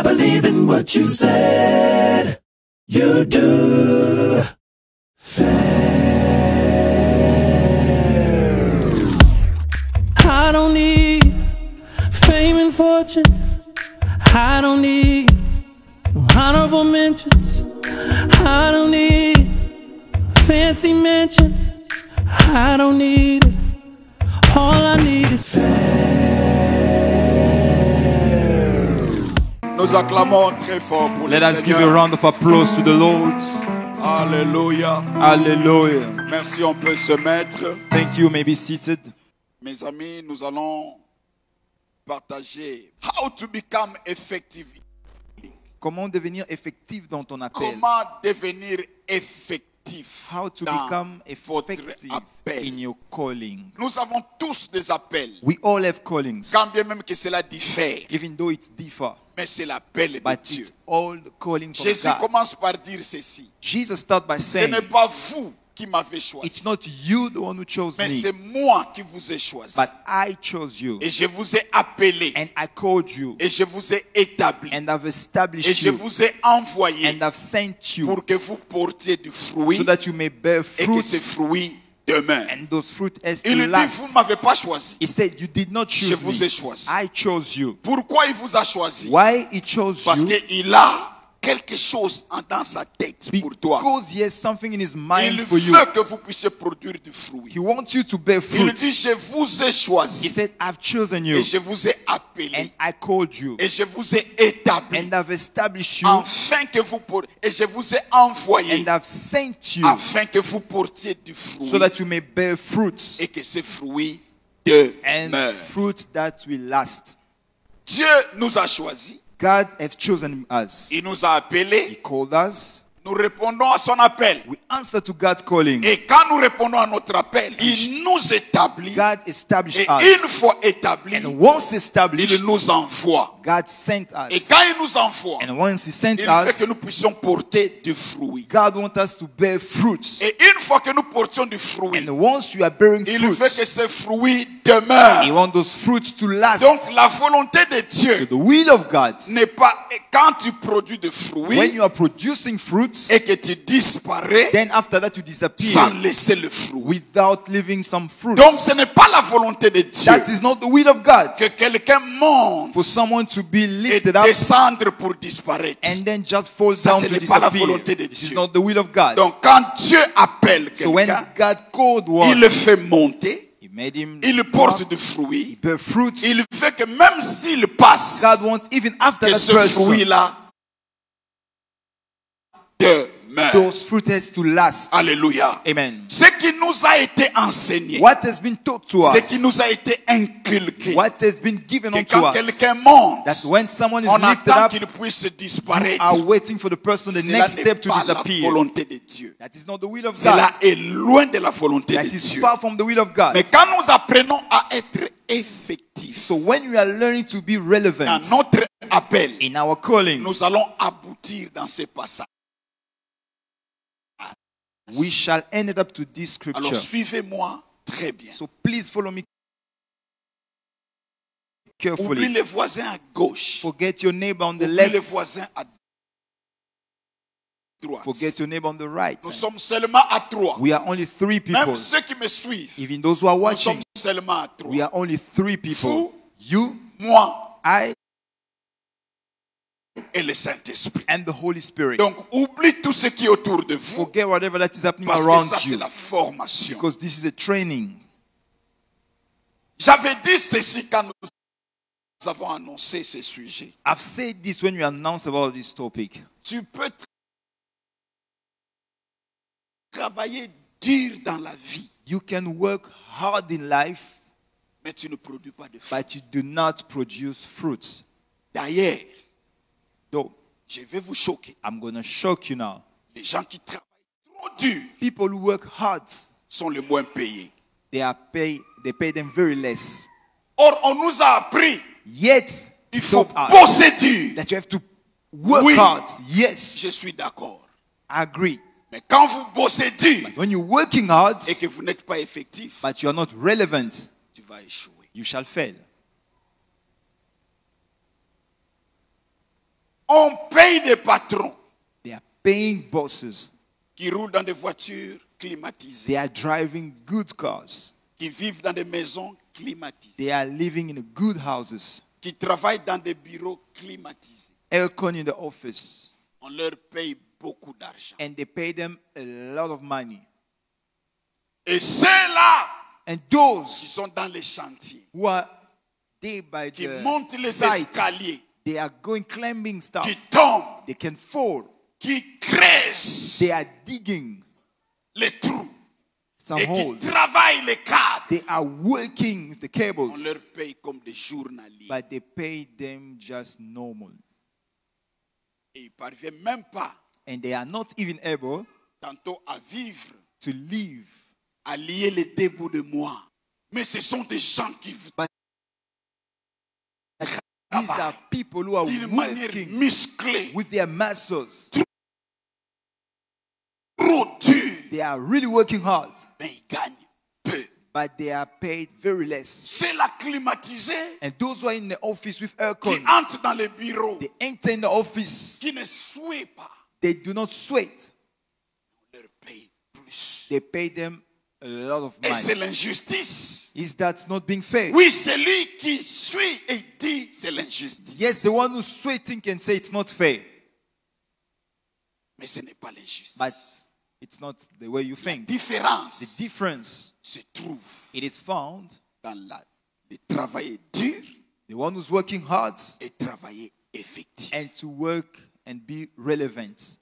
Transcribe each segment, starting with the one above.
believe in what you said you do. Fail. I don't need fame and fortune. I don't need honorable mentions. I don't need fancy mention. I don't need it. All I need is faith. Nous acclamons très fort pour le Let us give a Seigneur. round of applause to the Lord. Alléluia. Hallelujah. Merci, on peut se mettre. Thank you. May be seated. Mes amis, nous allons partager how to become effective. Comment devenir effectif dans ton appel? Comment devenir effectif How to dans become votre effective appel. in your calling. Nous avons tous des appels. We all have callings, Quand bien même que cela diffère, even though it's differ, mais c'est l'appel de but Dieu. it's all the calling from Jésus God. commence par dire ceci. Jesus started by Ce saying, n'est pas vous qui m'avez choisi, it's not you the one who chose mais me, c'est moi qui vous ai choisi. but I chose you, Et je vous ai appelé, and I called you, et je vous ai établi, and I've et established je you, vous ai envoyé and I've sent you, pour que vous portiez du fruit so that you may bear et que ce fruit, fruit demeure. and those fruit has Il to dit, vous ne last. m'avez pas choisi. He said, you did not Je choose vous ai me, choisi. I chose you. Pourquoi il vous a choisi? Why he chose Parce you? qu'il a quelque chose dans sa tête pour toi. Because he has something in his Il mind for you. veut que vous puissiez produire du fruit. He wants you to bear Il fruit. dit, je vous ai He choisi said, I've chosen you, et je vous ai appelé and I called you, et je vous ai établi and I've established you, afin que vous et je vous ai envoyé and I've sent you, afin que vous portiez du fruit so that you may bear fruits, et que ce fruit and demeure. fruits that will last. Dieu nous a choisis, God has chosen us. il nous a He appelés, called us. nous répondons à son appel. We answer to God's calling. Et quand nous répondons à notre appel, il nous établit. God established Et us. une fois établi, And once established, il nous envoie. God sent Et us. quand il nous envoie, And once he sent il fait us, que nous puissions porter du fruit. God wants us to bear fruits. Et une fois que nous portions du fruit, And once you are bearing il veut fruits, que ce fruit demeure. He wants those fruits to last. Donc la volonté de So Dieu the will of God, n'est pas quand tu produis du when fruit you are producing fruits, et que tu disparais then after that you disappear sans laisser le fruit. without leaving some fruit. Donc ce n'est pas la volonté de Dieu That is not the will of God, que quelqu'un monte for someone to be et lifted up descendre pour disparaître. and then just fall Ça, down ce to n'est pas la disappear. volonté de This is Dieu. not the will of God. Donc quand Dieu appelle So when quelqu'un, God called il one, le fait monter, He made him il walk, porte du he fruit, bear fruits. il fait que même s'il passe, God wants even after que that ce person, fruit-là demeure. those fruit has to last. Alléluia. Amen. Ce qui nous a été enseigné, What has been taught to ce us, qui nous a été inculqué, what has been given que unto quand us, quelqu'un monte, that when someone is on lifted attend up, qu'il puisse you disparaître. are waiting for the person, the Cela next n'est step to pas la disappear. volonté de Dieu. That is not the will of Cela God. est loin de la volonté That de is Dieu. far from the will of God. Mais quand nous apprenons à être effectifs So when we are learning to be dans relevant notre appel, in our calling, nous allons aboutir dans ces passages. we shall end up to this Alors scripture. suivez-moi très bien. So please follow me Oublie carefully. les voisins à gauche. Forget your neighbor on the Oublie les left. voisins à droite. Forget your neighbor on the right. Nous sommes seulement à trois. We are only three people. Même ceux qui me suivent, Even those who are nous sommes watching, seulement à trois. we are only three people. Vous, You, moi I, et le Saint-Esprit. and the Holy Spirit. Donc oublie tout ce qui est autour de vous, Forget whatever that is happening parce que around ça c'est you, la formation. because this is a training. J'avais dit ceci quand nous avons annoncé ce sujet. I've said this when we announced about this topic. Tu peux travailler dur dans la vie, You can work hard in life, mais tu ne produis pas de fruits. but you do not produce fruit. D'ailleurs, Though, je vais vous choquer. I'm going to shock you now. Les gens qui travaillent trop dur People who work hard, sont les moins payés. they pay them very less. Or, on nous a appris, Yet, il faut taught us bosser dur. that you have to work Oui. hard. Yes, Je suis d'accord. I agree. Mais quand vous bossez dur When you're working hard, et que vous n'êtes pas effectif, but you are not relevant, tu vas échouer. you shall fail. On paye des patrons They are paying bosses. qui roulent dans des voitures climatisées, They are driving good cars. qui vivent dans des maisons climatisées, They are living in good houses. qui travaillent dans des bureaux climatisés. Aircon in the office. On leur paye beaucoup d'argent. And they pay them a lot of money. Et ceux-là And qui those sont dans les chantiers, who are there by qui the montent les site, escaliers, they are going climbing stuff. qui tombent, They can fall. qui creusent They are digging les trous some et qui holes. travaillent les câbles, They are working with the on cables, leur paye comme des journaliers. but they pay them just normal. Et ils ne parviennent même pas And they are not even able tantôt à vivre, to live. à lier les deux bouts de moi. Mais ce sont des gens qui But these are people who are d'une manière working musclée, with their muscles. trop dure, They are really working hard, mais ils gagnent peu. but they are paid very less. Ceux-là climatisés And those who are in the office with qui aircon, entrent dans les bureaux, they enter in the office, qui ne souhaitent pas, they do not sweat. on leur paye plus. They pay them a lot of Et c'est money. l'injustice. Is that not being fair? Oui, c'est lui qui suit et dit c'est l'injustice. Yes, the one who's sweating can say it's not fair, Mais ce n'est pas l'injustice. but it's not the way you La think. The différence difference, se trouve it is found dans de travailler dur the one who's working hard et travailler effectif. and to work and be relevant.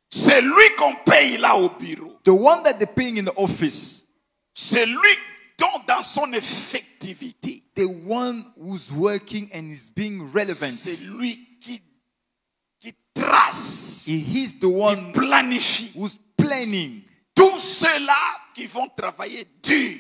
C'est lui qu'on paye là au bureau. The one that they're paying in the office, C'est lui dont dans son effectivité, the one who's working and is being relevant. c'est lui qui trace, He is the qui one planifie. who's planning Tous ceux-là qui vont travailler dur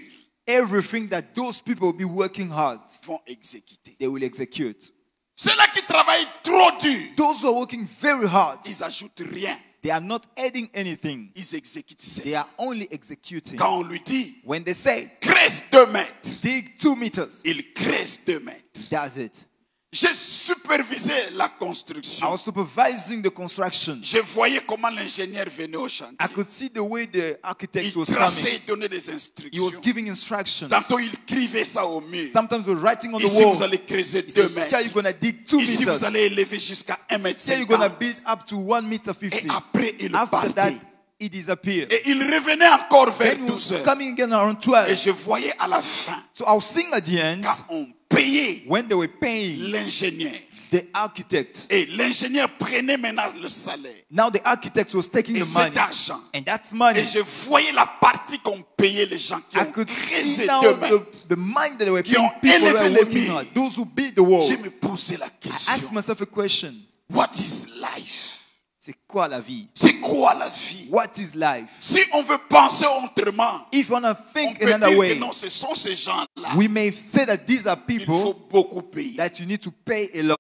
everything that those people will be working hard. vont exécuter. They will execute. Ceux-là qui travaillent trop dur, Those who are working very hard, ils ajoutent rien. they are not adding anything. Ils exécutent They ça. are only executing. Quand on lui dit, When they say, creuse 2 mètres, dig 2 meters, il creuse 2 mètres. he does it. J'ai supervisé la I construction. was supervising the construction. Je voyais comment l'ingénieur venait au I chantier. could see the way the architect Il was traçait, coming. il donnait des He was instructions. giving instructions. Tantôt, il écrivait ça au mur. Sometimes he was writing on the Ici, vous wall. allez creuser He 2 said, mètres. here you're going to dig 2 Ici, vous meters. allez élever jusqu'à 1 mètre Here you're going to 50. build up to 1 meter 50. Et après, il After that, partait. he disappeared. Et il revenait encore vers Then he 12 was heures. coming again around Et 12. je voyais à la fin, So I was seeing at the end, quand on payait when they were paying l'ingénieur, the architect, et l'ingénieur prenait maintenant le salaire now the architect was taking et the money. cet argent. And that's money. Et je voyais la partie qu'on payait les gens qui I ont could créé see ces now 2 mètres. the money that they were Qui paying ont people who élevé were les working murs. hard. Those who build the wall. Je me posais la I asked question. myself a question. What is life? C'est quoi la vie? C'est quoi la vie? What is life? Si on veut penser autrement, If you want to on think peut another dire que way, non, ce sont ces gens-là. we may say that these are Il faut people beaucoup payer. that you need to pay a lot.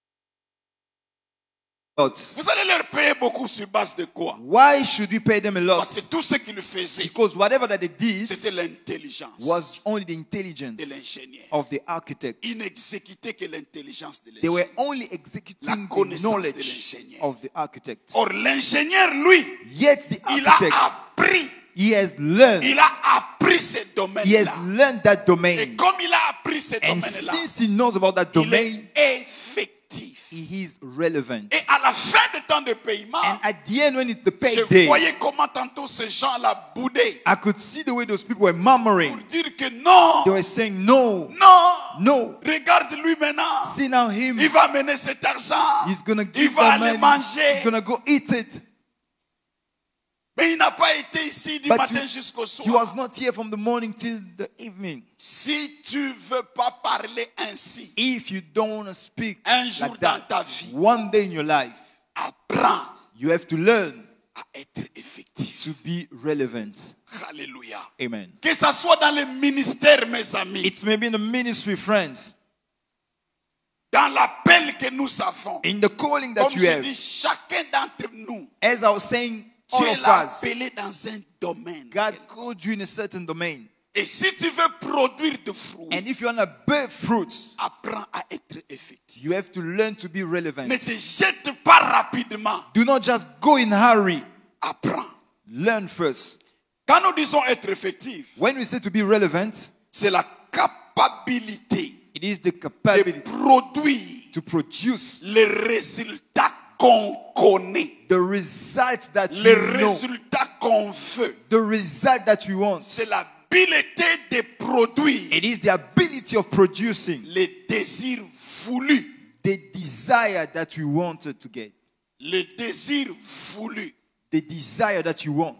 Vous allez leur payer beaucoup sur base de quoi? Why should we pay them a Parce que lot? tout ce qu'ils faisaient, Because whatever that they did c'était l'intelligence was only the intelligence de l'ingénieur. of the architect. Ils n'exécutaient que l'intelligence de They were l'ingénieur. only La executing the connaissance de knowledge l'ingénieur. of the architect. Or, l'ingénieur, lui, Yet the il a architect, appris. he has learned. Il a appris ce He has domaine-là. learned that Et domain. comme il a appris ce And domaine-là, since he knows about that il domain, est effectif. he is relevant. Et à la fin du temps de paiement, And at the end, when it's the je payday, voyais comment tantôt ces gens-là boudaient I could see the way those people were murmuring. pour dire que non, They were saying, no, non, no. regarde-lui maintenant. See now him. Il va mener cet argent. He's going to Il give va that aller money. manger. He's going to go eat it. Mais il n'a pas été ici du But matin jusqu'au He soir. was not here from the morning till the evening. Si tu veux pas parler ainsi, If you don't want to speak un jour like dans that, ta vie, one day in your life, apprends you have to learn à être effectif. to be relevant. Alléluia. Amen. Que ça soit dans le ministère, mes amis, It's maybe in the ministry, friends, dans l'appel que nous avons. in the calling that Comme you je have. dis, chacun d'entre nous, As I was saying, tu all es of us, appelé dans un domaine. God called you in a certain domain. Et si tu veux produire de fruits, And if you want to bear fruits, apprends à être effectif. you have to learn to be relevant. Ne te jette pas rapidement. Do not just go in a hurry. Apprends. Learn first. Quand nous disons être effectif, When we say to be relevant, c'est la capacité it is the de capability produire to produce les résultats qu'on connaît, the results that les you know, résultats qu'on veut. the result that you want. C'est l'habileté de produire It is the ability of producing les désirs voulus. the desire that you wanted to get. Les désirs voulus. The desire that you want.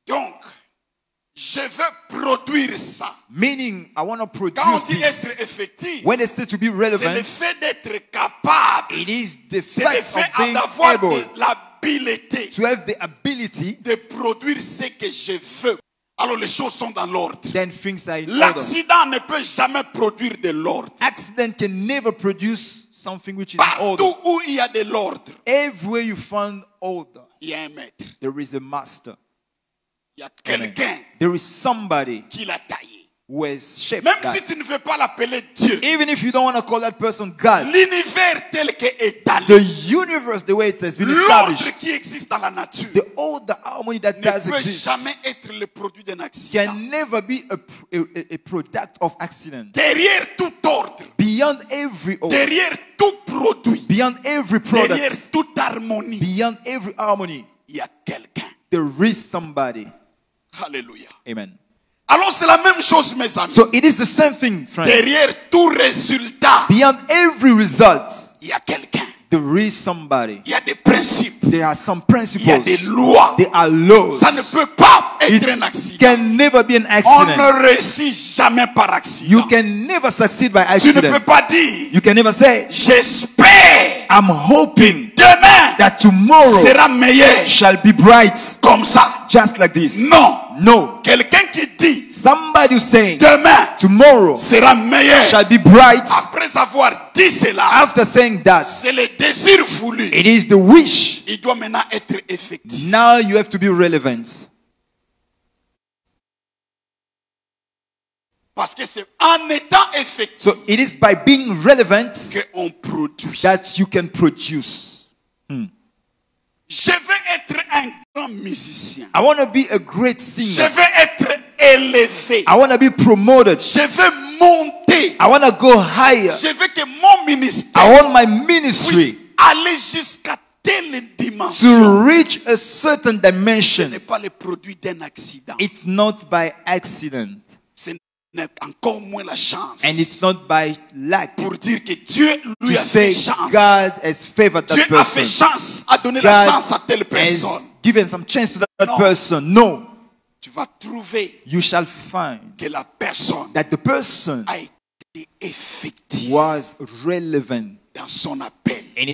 Donc, je veux produire ça. Meaning, I want to Quand on produce dit this. être effectif, When they say to be c'est le relevant, fait d'être capable. it is the C'est le fact fait of being d'avoir able l'habileté to have the ability, de produire ce que je veux. Alors les choses sont dans l'ordre. then things are in order. L'accident ne peut jamais produire de l'ordre. Accident can never produce something which is in order. Partout où il y a de l'ordre, Everywhere you find order, il y a un maître. there is a master. Il y a Amen. quelqu'un There is somebody qui l'a taillé. who has shaped Même that. si tu ne veux pas l'appeler Dieu, Even if you don't want to call that person God, l'univers tel que étalé, the universe, the way it has been l'ordre established, qui existe dans la nature, the order, harmony that ne does peut exist, jamais être le produit d'un accident. can never be a product of accident. Derrière tout ordre, Beyond every order, derrière tout produit, beyond every derrière product, toute harmonie, beyond every harmony, il y a quelqu'un. there is somebody. Alléluia. Amen. Alors c'est la même chose, mes amis. So it is the same thing, friends. Derrière tout résultat, Beyond every result, il y a quelqu'un. there is somebody. Il y a des principes. There are some Il y a des principles. lois. There are laws. Ça ne peut pas être un It accident. can never be an On accident. ne réussit jamais par accident. You can never succeed by Tu ne peux accident. pas dire, You can never say, j'espère I'm hoping demain that tomorrow sera meilleur shall be bright, comme ça. just like this. Non. No. Quelqu'un qui dit, Somebody who's saying demain tomorrow sera meilleur, shall be bright, après avoir dit cela, after saying that, c'est le désir voulu. it is the wish. Il doit maintenant être effectif. Now you have to be relevant. Parce que c'est en étant effectif So it is by being relevant qu'on produit. that you can produce. Je veux être un grand musicien. I want to be a great Je singer. veux être élevé. I want to be promoted. Je veux monter. I want to go higher. Je veux que mon ministère I want my puisse ministry aller jusqu'à telle dimension. to reach a certain Ce dimension. n'est pas le produit d'un accident. It's not by accident, Ce n'est encore moins la chance. and it's not by lack. Pour dire que Dieu lui To a fait say chance. God has favored Dieu that a fait person. chance, a donné la chance à telle God personne. has given some chance to that No. person. No, Tu vas trouver you shall find que la personne that the person a été effective was relevant dans son appel. in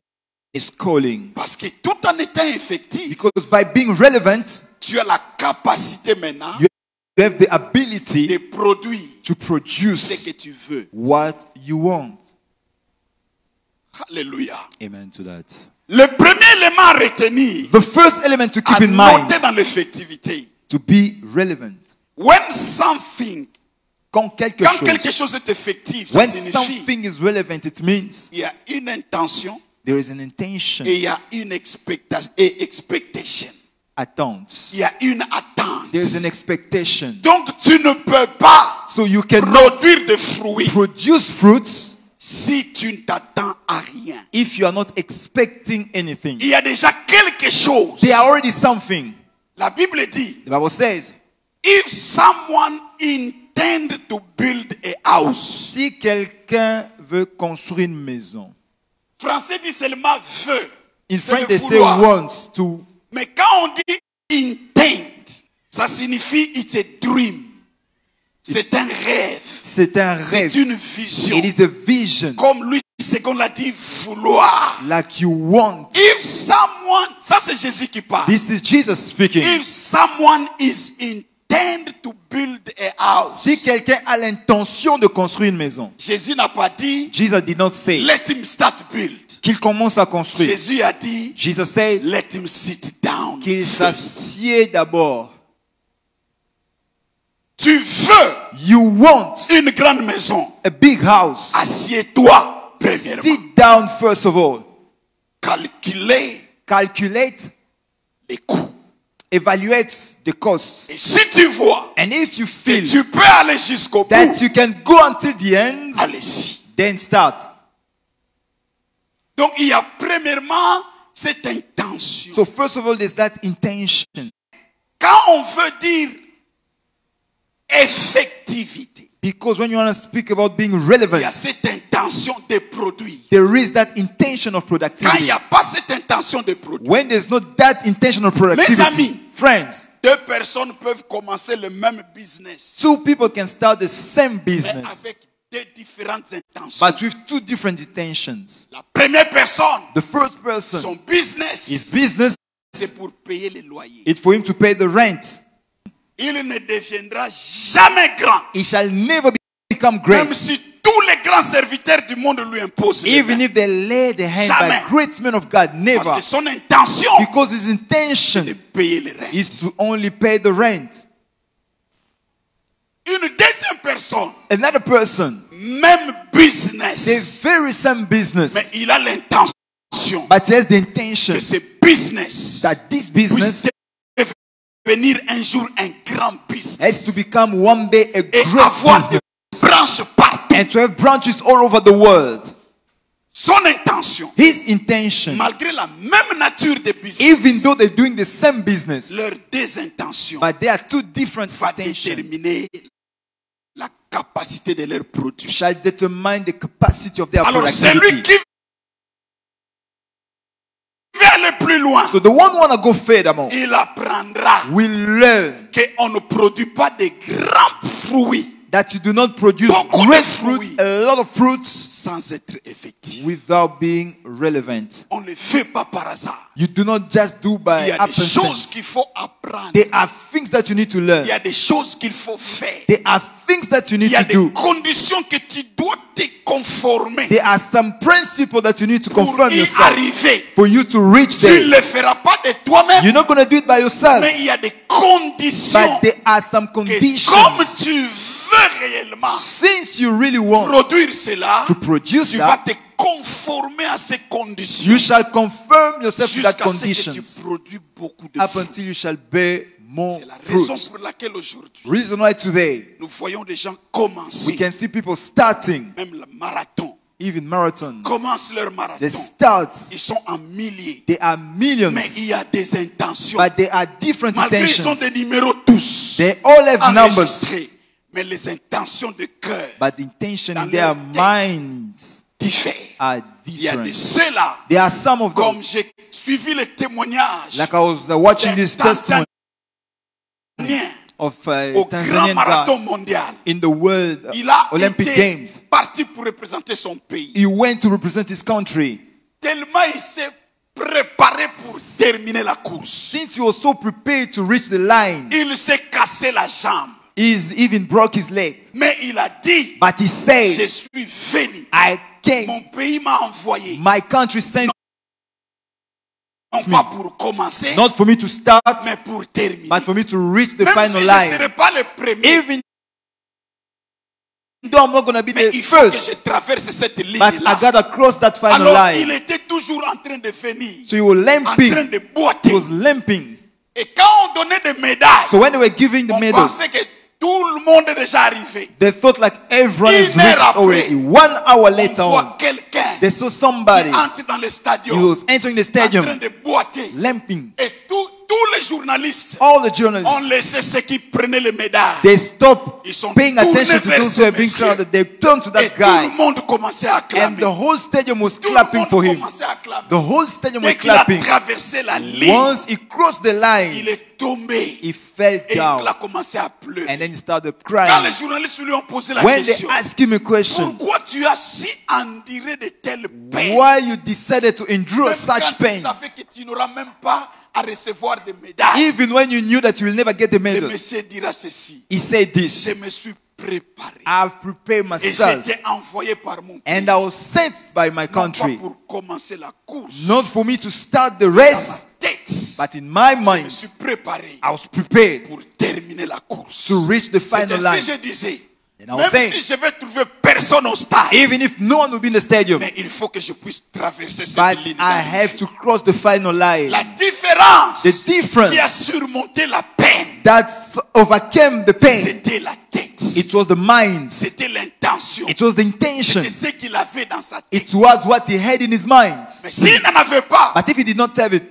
his calling. Parce que tout en étant effectif, Because by being relevant, tu as la capacité maintenant you have the ability de produire to ce produce que tu veux. what you want. Alléluia. Amen to that. Le premier élément à retenir, The first element to keep à in mind, noter dans l'effectivité, to be relevant. when something, Quand quelque quand quelque chose, chose est effectif, ça when signifie something is relevant, it means il y a une intention there is an intention, et il y a une expectation. attente. Il y a une attente. There is an expectation. Donc tu ne peux pas So you cannot produire de fruits produce fruits si tu ne t'attends à rien. if you are not expecting anything. Il y a déjà quelque chose. There are already something. La Bible dit, The Bible says, if someone intend to build a house, si quelqu'un veut construire une maison, français dit seulement veut. in C'est French le they say vouloir. wants to. Mais quand on dit intend, ça signifie it's a dream. C'est un rêve. C'est un rêve. C'est une vision. It is a vision, Comme lui, c'est qu'on l'a dit, vouloir. like you want. If someone, ça c'est Jésus qui parle. This is Jesus speaking. If someone is intend to build a house, Si quelqu'un a l'intention de construire une maison, Jésus n'a pas dit, Jesus did not say let him start build. qu'il commence à construire. Jésus a dit, Jesus said let him sit down. qu'il first. s'assied d'abord. Tu veux You want une grande maison. a big house. Assieds-toi, premièrement. Sit down first of all. Calculez Calculate, les coûts. evaluate the cost. Et si tu vois And if you que feel tu peux aller jusqu'au bout, that you can go until the end, allez-y. then start. Donc il y a premièrement cette intention. So first of all, there's that intention. Quand on veut dire effectivité, Because when you want to speak about being il relevant, y a cette intention de produire. there is that intention of Quand il productivity. n'y a pas cette intention de produire, When there's not that intention of productivity, amis, friends, deux personnes peuvent commencer le même business, two people can start the same mais business, avec deux différentes intentions. but with two different intentions. La première personne, The first person, son business, his business c'est pour payer les loyers. is for him to pay the rent. Il ne deviendra jamais grand, He shall never become même great, si tous les grands serviteurs du monde lui imposent. les even mains. if they lay their hand Jamais. by great men of God. Parce Never. que son intention Because his est intention de payer les rentes. is to only pay the rent. Une deuxième personne, Another person, même the business, very same business, mais il a l'intention but he has the intention que ce business that this puisse business devenir un jour un grand has to business become one day a et great avoir business des branches partout. and to have branches all over the world. Son intention, His intention, malgré la même nature de business, even though they're doing the same business, leurs deux intentions but they are two different va intentions, déterminer la capacité de leur produit. shall determine the capacity of their Alors celui productivity. qui veut aller plus loin, So the one who want to go furthermore il apprendra will learn qu'on ne produit pas de grands fruits that you do not produce Beaucoup de great fruits. fruit, a lot of fruits, sans être effectif. without being relevant. On ne fait pas par hasard. You do not just do Il by y a des choses happenstance. qu'il faut apprendre. There are things that you need to learn. Il y a des choses qu'il faut faire. There are things that you Il need y a to des do. conditions que tu dois te conformer There are some principles that you need to pour confirm y yourself arriver. for you to reach Tu ne there. le feras pas de toi-même, You're not going to do it by yourself, mais il y a des conditions but there are some que comme conditions. tu veux réellement Since you really want produire cela, to produce tu vas that, te conformer à ces conditions you shall confirm yourself to that jusqu'à ce que tu conditions produis beaucoup de up fruits. until you shall bear more C'est la raison fruit. pour laquelle aujourd'hui, Reason why today nous voyons des gens we commencer, can see people starting même le marathon, even marathon. commencent leur They marathon. start, Ils sont en milliers, they are millions, mais il y a des intentions. but they are different Malgré ils ont intentions. des numéros tous They all have numbers, enregistrés, mais les intentions de cœur but the intention Dans in their leur tête. minds diffèrent. are Il y a de different. ceux-là, There are some of comme them, j'ai suivi les témoignages like I was watching d'un this testimony Tanzanien of au a grand Tanzanian marathon guy mondial. in the World Il a Olympic été Games. parti pour représenter son pays. He went to represent his country. Tellement il s'est préparé pour terminer la course. Since he was so prepared to reach the line, Il s'est cassé la jambe. he's even broke his leg. Mais il a dit, But he je said, suis venu. I came, Mon pays m'a envoyé. my country sent Non pas pour commencer, not for me to start, mais pour terminer. but for me to reach the Même final si je ne line. serai pas le premier, Even though I'm not going to be mais the il faut que first, je traverse cette but I ligne-là. got to cross that final Alors il line. était toujours en train de venir, So he was en train limping. de He boiter. was limping. Et quand on donnait des médailles, So when they were giving the on medals, pensait que tout le monde est déjà arrivé. they thought like everyone is Une heure reached après, already. 1 hour On later on, voit quelqu'un they saw qui somebody. entre dans le He stadium was entering the en train stadium, de boiter. limping. Et tous les journalistes All the ont journalists, laissé ceux qui prenaient les médailles. they stopped Ils sont paying tournés attention to vers those ce who have been monsieur. crowded. They turned to Et that tout le guy, monde commençait à and clamer. the whole stadium was Tout le clapping monde for him. commençait à clamer. The whole stadium was Dès qu'il a clapping. traversé la ligne, Once he crossed the il line, est tombé. he fell Et il down, a commencé à pleurer. and then he started Quand crying. les journalistes lui ont posé la When they question, asked him a question, pourquoi tu as si enduré de telles peines? why you decided to endure Même such quand tu pain, savais que tu n'auras même pas à recevoir de médailles. even when you knew that you will never get the Le medal? monsieur dira ceci. He said this: Je me suis préparé. I've prepared Et myself, j'étais envoyé par mon pays. and I was sent by my Non pas country, pour commencer la course. not for me to start the Dans ma race, tête, But in my je me mind, suis préparé I was prepared pour terminer la course. to reach the C'est final ainsi line. que je disais, And I was même saying, si je vais trouver personne au stade, even if no one will be in the stadium, mais il faut que je puisse traverser cette but ligne. I have to cross the final line. La différence The difference qui a surmonté la peine, that overcame the pain, c'était la tête. it was the mind, C'était l'intention. it was the intention, C'était ce qu'il avait dans sa tête. it was what he had in his mind. Mais s'il n'en avait pas, But if he did not have it,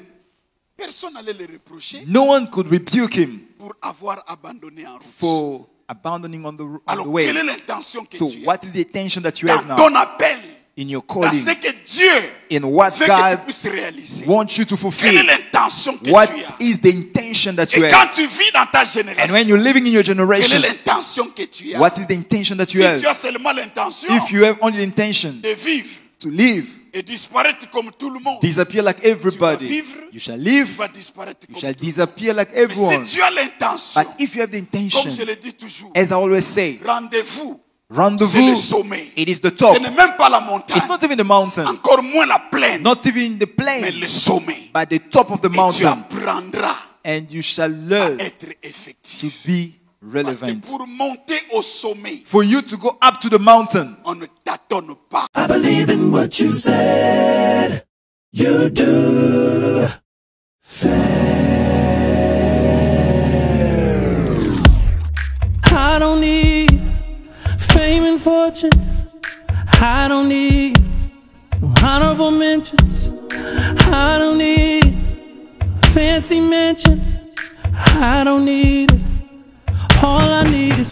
personne n'allait le reprocher no one could rebuke him pour avoir abandonné en route. for abandoning on the Alors, way. quelle est l'intention que So tu as what is the intention that you have dans now ton appel, in your dans calling, ce que Dieu in what veut que tu God puisses réaliser? wants you to Quelle est fulfill? l'intention que What tu as? is the intention that you Et have? quand tu vis dans ta And when génération, you're living in your quelle est generation, l'intention que tu as? what is the intention that Si you have? tu as seulement l'intention If you have only the intention de vivre to live, et disparaître comme tout le monde, disappear like everybody, vivre, you shall tu live, vas disparaître you comme shall tout le monde. disappear like Mais everyone. si tu as l'intention, But if you have the comme intention, je le dis toujours, as I always say, rendez-vous, c'est le rendezvous, sommet. it is the top. Ce n'est même pas la montagne, It's not even the mountain, encore moins la plaine, not even the mais plain, le sommet. but the top of the Et tu mountain. apprendras And you shall à learn être to effectif. be Parce que relevant. pour monter au sommet, For you to go up to the mountain, on ne tâtonne pas. I believe in what you said. You do. I don't need fame and fortune. I don't need honorable mentions. I don't need fancy mention. I don't need it. All I need is